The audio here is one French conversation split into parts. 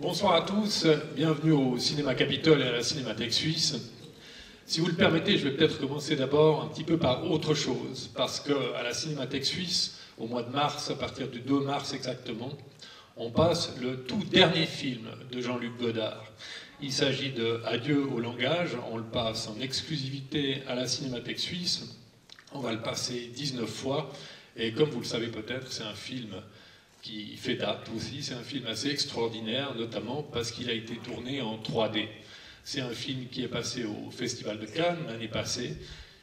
Bonsoir à tous, bienvenue au Cinéma Capitole et à la Cinémathèque Suisse. Si vous le permettez, je vais peut-être commencer d'abord un petit peu par autre chose, parce qu'à la Cinémathèque Suisse, au mois de mars, à partir du 2 mars exactement, on passe le tout dernier film de Jean-Luc Godard. Il s'agit de Adieu au langage, on le passe en exclusivité à la Cinémathèque Suisse, on va le passer 19 fois, et comme vous le savez peut-être, c'est un film qui fait date aussi, c'est un film assez extraordinaire, notamment parce qu'il a été tourné en 3D. C'est un film qui est passé au Festival de Cannes l'année passée,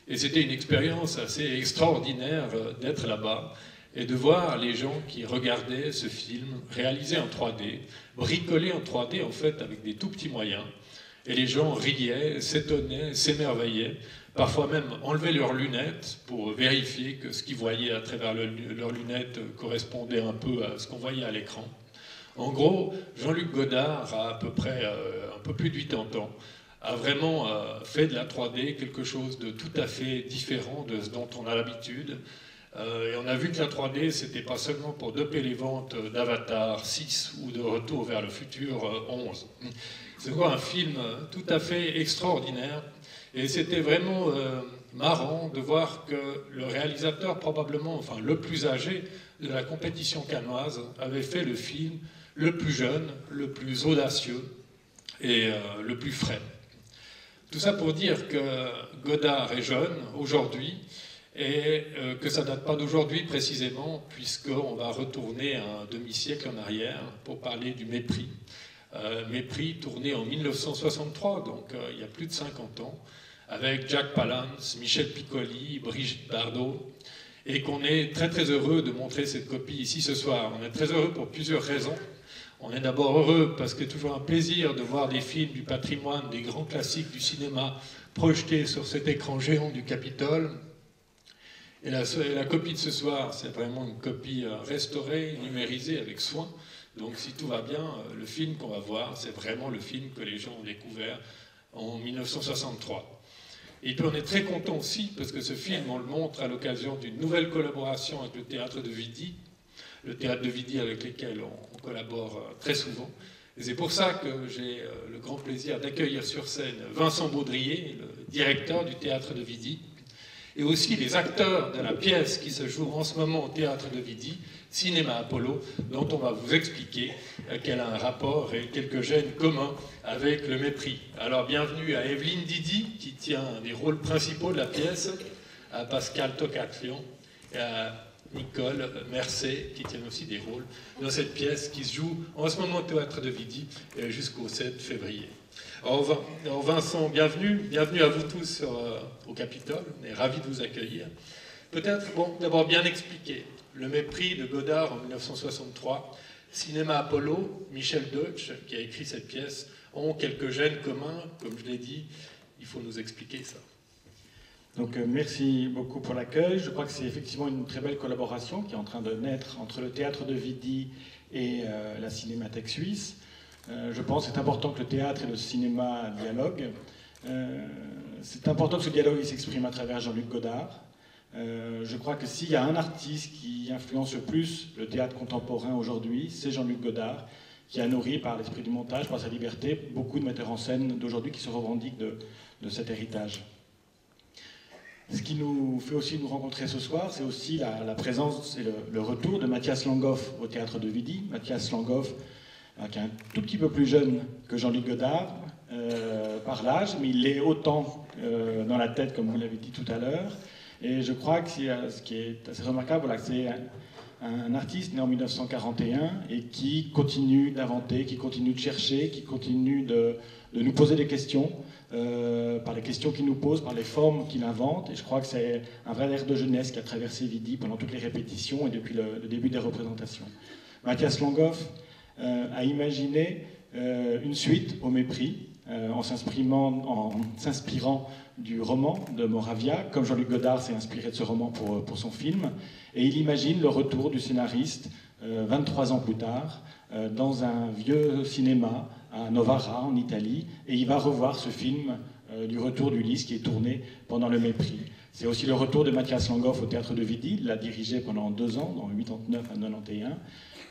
et c'était une expérience assez extraordinaire d'être là-bas et de voir les gens qui regardaient ce film réalisé en 3D, bricolé en 3D en fait avec des tout petits moyens, et les gens riaient, s'étonnaient, s'émerveillaient, parfois même enlevaient leurs lunettes pour vérifier que ce qu'ils voyaient à travers leurs lunettes correspondait un peu à ce qu'on voyait à l'écran. En gros, Jean-Luc Godard a à peu près un peu plus de 80 ans, a vraiment fait de la 3D quelque chose de tout à fait différent de ce dont on a l'habitude. Et on a vu que la 3D, c'était pas seulement pour doper les ventes d'Avatar 6 ou de Retour vers le futur 11. C'est quoi un film tout à fait extraordinaire. Et c'était vraiment marrant de voir que le réalisateur, probablement, enfin le plus âgé de la compétition cannoise, avait fait le film le plus jeune, le plus audacieux et le plus frais. Tout ça pour dire que Godard est jeune aujourd'hui et que ça ne date pas d'aujourd'hui précisément, puisqu'on va retourner un demi-siècle en arrière pour parler du Mépris. Mépris tourné en 1963, donc il y a plus de 50 ans, avec Jack Palance, Michel Piccoli, Brigitte Bardot, et qu'on est très très heureux de montrer cette copie ici ce soir. On est très heureux pour plusieurs raisons. On est d'abord heureux parce que c'est toujours un plaisir de voir des films du patrimoine, des grands classiques du cinéma projetés sur cet écran géant du Capitole. Et la copie de ce soir, c'est vraiment une copie restaurée, numérisée avec soin. Donc si tout va bien, le film qu'on va voir, c'est vraiment le film que les gens ont découvert en 1963. Et puis on est très content aussi, parce que ce film, on le montre à l'occasion d'une nouvelle collaboration avec le Théâtre de Vidy, le Théâtre de Vidy avec lequel on collabore très souvent. Et c'est pour ça que j'ai le grand plaisir d'accueillir sur scène Vincent Baudrier, le directeur du Théâtre de Vidy, et aussi les acteurs de la pièce qui se joue en ce moment au Théâtre de Vidy, Cinéma Apollo, dont on va vous expliquer qu'elle a un rapport et quelques gènes communs avec le Mépris. Alors bienvenue à Evelyne Didi, qui tient des rôles principaux de la pièce, à Pascal Tocatlion et à Nicole Mercé, qui tiennent aussi des rôles dans cette pièce qui se joue en ce moment au Théâtre de Vidy jusqu'au 7 février. Alors Vincent, bienvenue à vous tous au Capitole, on est ravis de vous accueillir. Peut-être, bon, d'abord bien expliquer, le Mépris de Godard en 1963, Cinéma Apollo, Michel Deutsch, qui a écrit cette pièce, ont quelques gènes communs, comme je l'ai dit, il faut nous expliquer ça. Donc merci beaucoup pour l'accueil. Je crois que c'est effectivement une très belle collaboration qui est en train de naître entre le Théâtre de Vidy et la Cinémathèque Suisse. Je pense que c'est important que le théâtre et le cinéma dialoguent. C'est important que ce dialogue s'exprime à travers Jean-Luc Godard. Je crois que s'il y a un artiste qui influence le plus le théâtre contemporain aujourd'hui, c'est Jean-Luc Godard, qui a nourri par l'esprit du montage, par sa liberté, beaucoup de metteurs en scène d'aujourd'hui qui se revendiquent de cet héritage. Ce qui nous fait aussi nous rencontrer ce soir, c'est aussi la présence et le retour de Mathias Langhoff au Théâtre de Vidy. Mathias Langhoff, qui est un tout petit peu plus jeune que Jean-Luc Godard par l'âge, mais il l'est autant dans la tête, comme vous l'avez dit tout à l'heure. Et je crois que ce qui est assez remarquable, voilà, c'est un artiste né en 1941 et qui continue d'inventer, qui continue de chercher, qui continue de nous poser des questions, par les questions qu'il nous pose, par les formes qu'il invente. Et je crois que c'est un vrai air de jeunesse qui a traversé Vidy pendant toutes les répétitions et depuis le début des représentations. Mathias Langhoff a imaginé une suite au Mépris, en s'inspirant du roman de Moravia, comme Jean-Luc Godard s'est inspiré de ce roman pour son film, et il imagine le retour du scénariste 23 ans plus tard dans un vieux cinéma à Novara en Italie, et il va revoir ce film du retour d'Ulysse qui est tourné pendant le Mépris. C'est aussi le retour de Mathias Langhoff au Théâtre de Vidy. Il l'a dirigé pendant 2 ans, dans 89 à 91.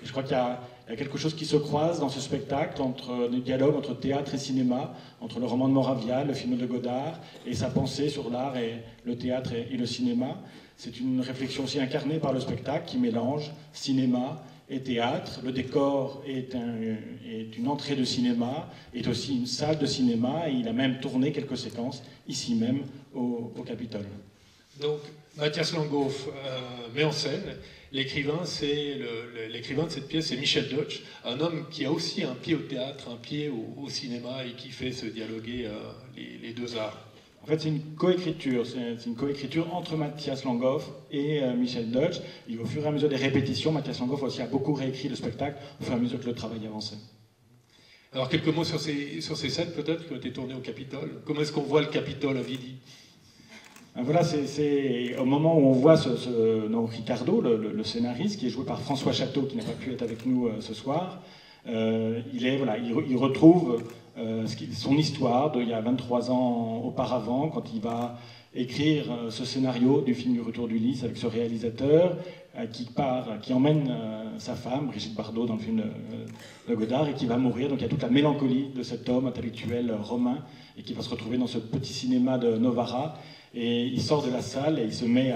Et je crois qu'il y a quelque chose qui se croise dans ce spectacle, entre des dialogues entre théâtre et cinéma, entre le roman de Moravia, le film de Godard, et sa pensée sur l'art et le théâtre et le cinéma. C'est une réflexion aussi incarnée par le spectacle qui mélange cinéma et théâtre. Le décor est une entrée de cinéma, est aussi une salle de cinéma, et il a même tourné quelques séquences ici même au Capitole. Donc Mathias Langhoff met en scène. L'écrivain de cette pièce, c'est Michel Deutsch, un homme qui a aussi un pied au théâtre, un pied au cinéma et qui fait se dialoguer les deux arts. En fait, c'est une coécriture. C'est une coécriture entre Mathias Langhoff et Michel Deutsch. Et au fur et à mesure des répétitions, Mathias Langhoff aussi a beaucoup réécrit le spectacle au fur et à mesure que le travail avançait. Alors, quelques mots sur ces scènes, peut-être, qui ont été tournées au Capitole. Comment est-ce qu'on voit le Capitole à Vidi? Voilà, c'est au moment où on voit donc Ricardo, le scénariste, qui est joué par François Château, qui n'a pas pu être avec nous ce soir. Il retrouve son histoire d'il y a 23 ans auparavant, quand il va écrire ce scénario du film du Retour d'Ulysse avec ce réalisateur qui emmène sa femme, Brigitte Bardot, dans le film de Godard, et qui va mourir. Donc il y a toute la mélancolie de cet homme intellectuel romain, et qui va se retrouver dans ce petit cinéma de Novara. Et il sort de la salle et il se met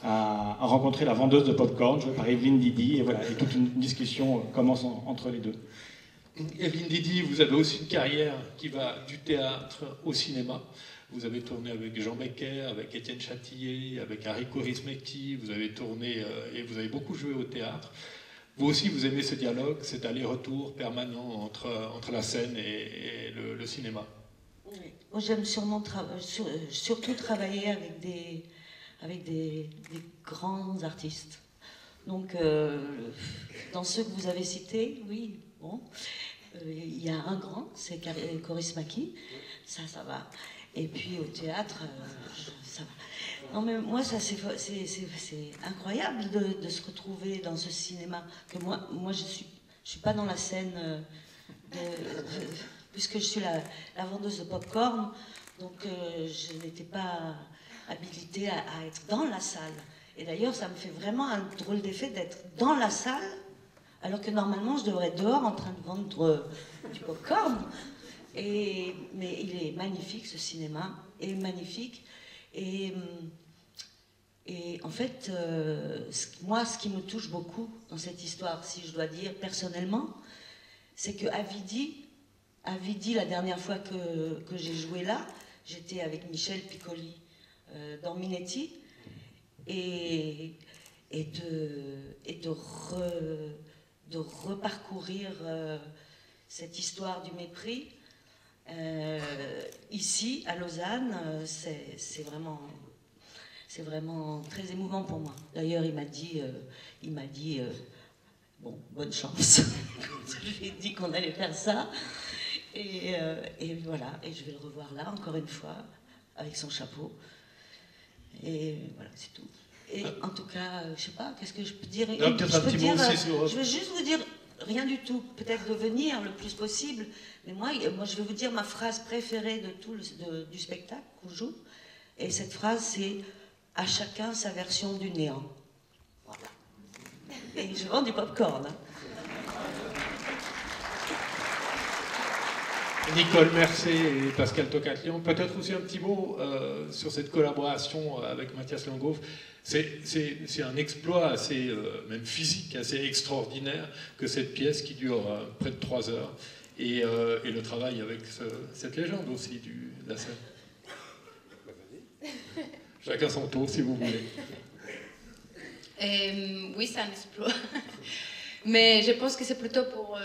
à rencontrer la vendeuse de pop-corn, jouée par Evelyne Didi, et voilà, et toute une discussion commence entre les deux. Evelyne Didi, vous avez aussi une carrière qui va du théâtre au cinéma. Vous avez tourné avec Jean Becker, avec Étienne Châtillier, avec Harry Kaurismäki, vous avez tourné et vous avez beaucoup joué au théâtre. Vous aussi, vous aimez ce dialogue, cet aller-retour permanent entre la scène et le cinéma. Moi, j'aime surtout travailler avec des grands artistes. Donc, dans ceux que vous avez cités, oui, bon, il y a un grand, c'est Kaurismäki, ça va. Et puis au théâtre, ça va. Non, mais moi, ça, c'est incroyable de se retrouver dans ce cinéma. Que moi, je suis pas dans la scène puisque je suis la vendeuse de pop-corn, donc je n'étais pas habilitée à être dans la salle. Et d'ailleurs, ça me fait vraiment un drôle d'effet d'être dans la salle, alors que normalement, je devrais être dehors en train de vendre du pop-corn. Mais il est magnifique, ce cinéma, est magnifique. Et en fait, moi, ce qui me touche beaucoup dans cette histoire, si je dois dire personnellement, c'est qu'à Vidi, la dernière fois que j'ai joué là, j'étais avec Michel Piccoli dans Minetti, et de reparcourir cette histoire du mépris ici à Lausanne, c'est vraiment très émouvant pour moi. D'ailleurs, il m'a dit bon, bonne chance. Je lui ai dit qu'on allait faire ça. Et voilà, et je vais le revoir là, encore une fois, avec son chapeau. Et voilà, c'est tout. Et en tout cas, je sais pas, qu'est-ce que je peux dire? Je vais juste vous dire, rien du tout, peut-être de venir le plus possible, mais moi je vais vous dire ma phrase préférée de tout du spectacle qu'on joue, et cette phrase, c'est « à chacun sa version du néant ». Voilà. Et je vends du pop-corn, hein. Nicole Mercé et Pascal Tocatlian, peut-être aussi un petit mot sur cette collaboration avec Mathias Langhoff. C'est un exploit assez, même physique, assez extraordinaire que cette pièce qui dure près de 3 heures et le travail avec cette légende aussi de la scène. Chacun son tour si vous voulez. Oui, c'est un exploit. Mais je pense que c'est plutôt pour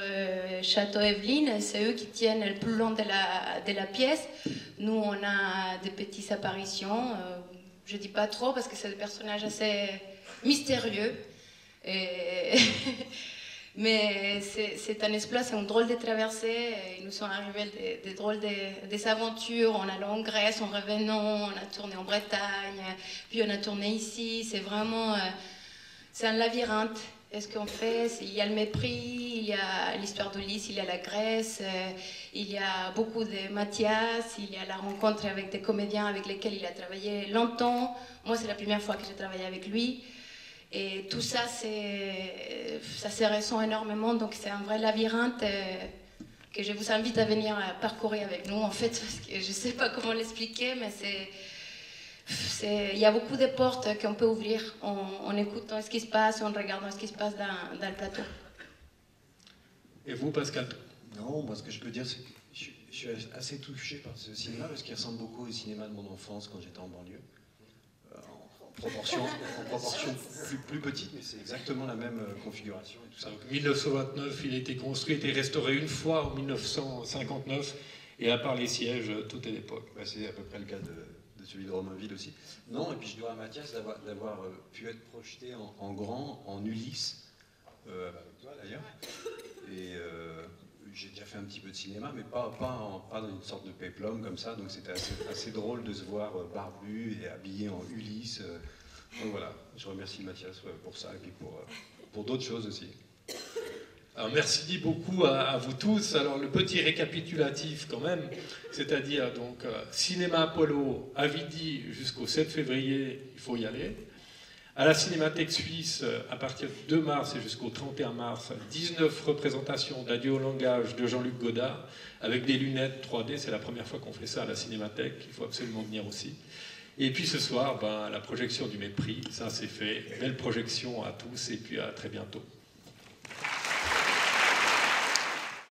Château Evelyne, c'est eux qui tiennent le plus long de la pièce. Nous, on a des petites apparitions, je ne dis pas trop parce que c'est des personnages assez mystérieux. Mais c'est un exploit, c'est une drôle de traversée. Il nous sont arrivés des drôles des aventures en allant en Grèce, en revenant, on a tourné en Bretagne, puis on a tourné ici. C'est vraiment... c'est un labyrinthe. Et ce qu'on fait, il y a le mépris, il y a l'histoire d'Ulysse, il y a la Grèce, il y a beaucoup de Mathias, il y a la rencontre avec des comédiens avec lesquels il a travaillé longtemps. Moi, c'est la première fois que j'ai travaillé avec lui. Et tout ça, ça se ressent énormément, donc c'est un vrai labyrinthe que je vous invite à venir parcourir avec nous, en fait, parce que je ne sais pas comment l'expliquer, mais il y a beaucoup de portes qu'on peut ouvrir en écoutant ce qui se passe, en regardant ce qui se passe dans le plateau. Et vous, Pascal? Non, moi ce que je peux dire, c'est que je suis assez touché par ce cinéma parce qu'il ressemble beaucoup au cinéma de mon enfance quand j'étais en banlieue. En proportion plus petite, mais c'est exactement la même configuration. Et tout ça. Donc, 1929, il a été construit, a été restauré une fois en 1959, et à part les sièges, tout est d'époque. Bah, c'est à peu près le cas de celui de Romainville aussi. Non, et puis je dois à Mathias d'avoir pu être projeté en grand, en Ulysse, avec toi d'ailleurs. Et j'ai déjà fait un petit peu de cinéma, mais pas dans une sorte de péplum comme ça, donc c'était assez drôle de se voir barbu et habillé en Ulysse. Donc voilà, je remercie Mathias pour ça et puis pour d'autres choses aussi. Alors merci beaucoup à vous tous. Alors le petit récapitulatif quand même, c'est-à-dire donc Cinéma Apollo à Vidi jusqu'au 7 février, il faut y aller. À la Cinémathèque Suisse, à partir du 2 mars et jusqu'au 31 mars, 19 représentations d'Adieu au langage de Jean-Luc Godard, avec des lunettes 3D, c'est la première fois qu'on fait ça à la Cinémathèque, il faut absolument venir aussi. Et puis ce soir, la projection du Mépris, ça c'est fait. Belle projection à tous et puis à très bientôt.